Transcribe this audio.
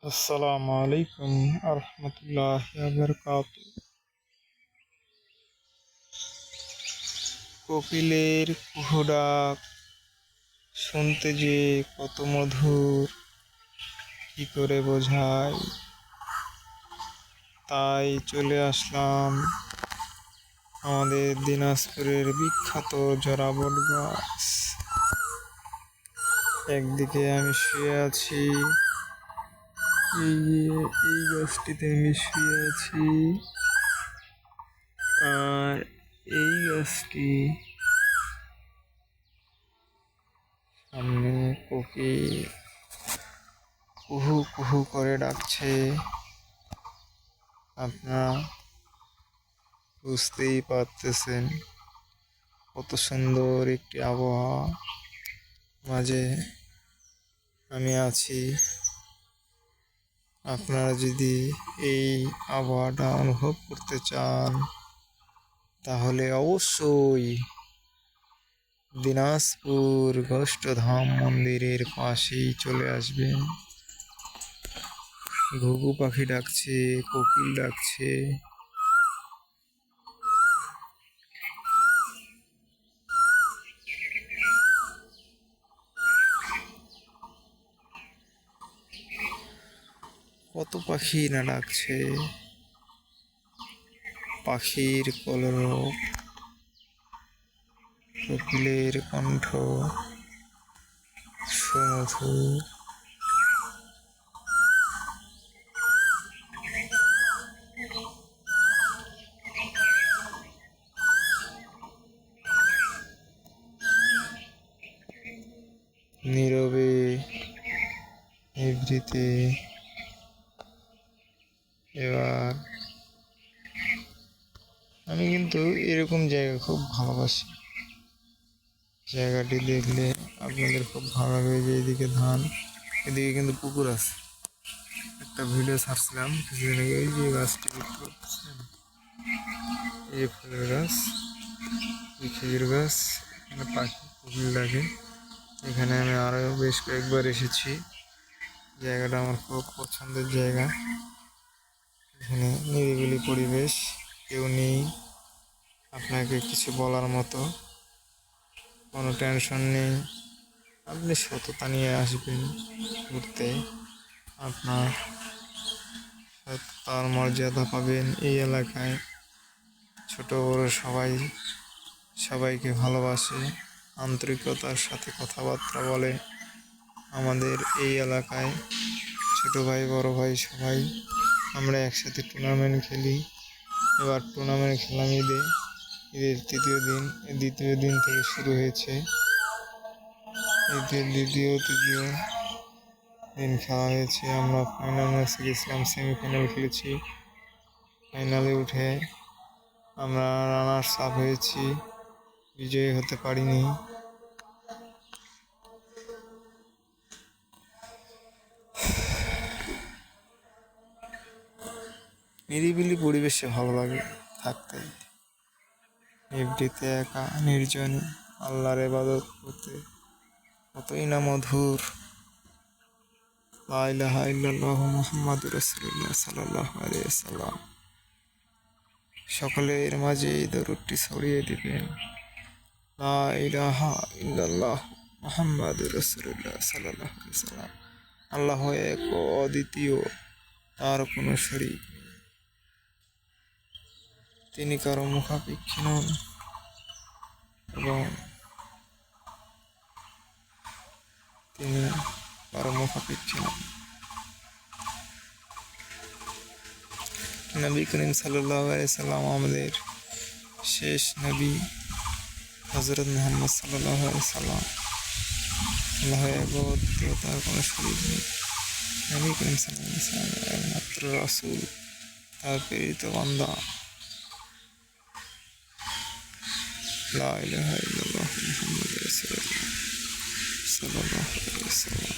আসসালামু আলাইকুম আরহামতুল্লাহি ওয়া বারাকাতুহু। কোকিলের কুহু ডাক শুনতে যে কত মধুর, কি করে বোঝাই। তাই চলে আসলাম আমাদের দিনাজপুরের বিখ্যাত জরা বট গাছ। একদিকে আমি শুয়ে আছি, এই গাছটিতে আমি শুয়ে আছি, আর এই গাছটি সামনে কোকিল কুহু কুহু করে ডাকছে। আপনারা বুঝতেই পারতেছেন কত সুন্দর একটি আবহাওয়া মাঝে আমি আছি। আপনারা যদি এই আবহাওয়াটা অনুভব করতে চান তাহলে অবশ্যই দিনাজপুর গোষ্ঠধাম মন্দিরের পাশেই চলে আসবেন। ঘুঘু পাখি ডাকছে, কোকিল ডাকছে। কত পাখি না ডাকছে। পাখির কলরব, কোকিলের কণ্ঠ সুমধুর। নীরবে নিভৃতে। এবার আমি কিন্তু এরকম জায়গা খুব ভালোবাসি। জায়গাটি দেখলে আপনাদের খুব ভালো লাগবে যে এদিকে ধান, এদিকে কিন্তু পুকুর আছে। একটা ভিডিও ছাড়ছিলাম কিছুদিন আগে, এই যে গাছটি দেখতে পাচ্ছেন, এই ফুলের গাছ, এই খেজুর গাছ, এখানে পাখি কোকিল ডাকে। এখানে আমি আরও বেশ কয়েকবার এসেছি। জায়গাটা আমার খুব পছন্দের জায়গা। এখানে নিরিবিলি পরিবেশ, কেউ নেই আপনাকে কিছু বলার মতো, কোনো টেনশন নেই। আপনি সততা নিয়ে আসবেন ঘুরতে, আপনার সততার মর্যাদা পাবেন। এই এলাকায় ছোট বড় সবাইকে ভালোবাসে, আন্তরিকতার সাথে কথাবার্তা বলে। আমাদের এই এলাকায় ছোট ভাই বড় ভাই সবাই আমরা একসাথে টুর্নামেন্ট খেলি। এবার টুর্নামেন্ট খেলাম ঈদের তৃতীয় দিন থেকে শুরু হয়েছে। ঈদের তৃতীয় দিন খেলা হয়েছে। আমরা ফাইনাল ম্যাচে গেছিলাম, সেমিফাইনাল খেলেছি। ফাইনালে উঠে আমরা রানার্স আপ হয়েছি, বিজয়ী হতে পারিনি। নিরিবিলি পরিবেশে ভালো লাগে থাকতে, নিভৃতে একা নির্জনে আল্লাহর ইবাদত করতে কতই না মধুর। লা ইলাহা ইল্লাল্লাহু মুহাম্মাদুর রাসূলুল্লাহ সাল্লাল্লাহু আলাইহি ওয়াসাল্লাম। সকলের মাঝে এই দরুদটি ছড়িয়ে দিবেন। লা ইলাহা ইল্লাল্লাহু মুহাম্মাদুর রাসূলুল্লাহ সাল্লাল্লাহু আলাইহি ওয়াসাল্লাম। আল্লাহ এক ও অদ্বিতীয়, তার কোনো শরীক নেই। তিনি কারো মুখাপেক্ষী নন এবং তিনি কারো মুখাপেক্ষী নন। নবী করিম সাল্লাল্লাহু আলাইহি সাল্লাম আমাদের শেষ নবী হযরত মুহাম্মদ সাল্লাল্লাহু আলাইহি সাল্লাম। আল্লাহ এক ও অদ্বিতীয়, তার কোনো শরীক নেই। নবী করিম সাল্লাল্লাহু আলাইহি সাল্লাম একমাত্র রাসূল, তার প্রেরিত বান্দা। লা ইলাহা ইল্লাল্লাহু মুহাম্মাদুর রাসূলুল্লাহ সাল্লাল্লাহু আলাইহি ওয়াসাল্লাম।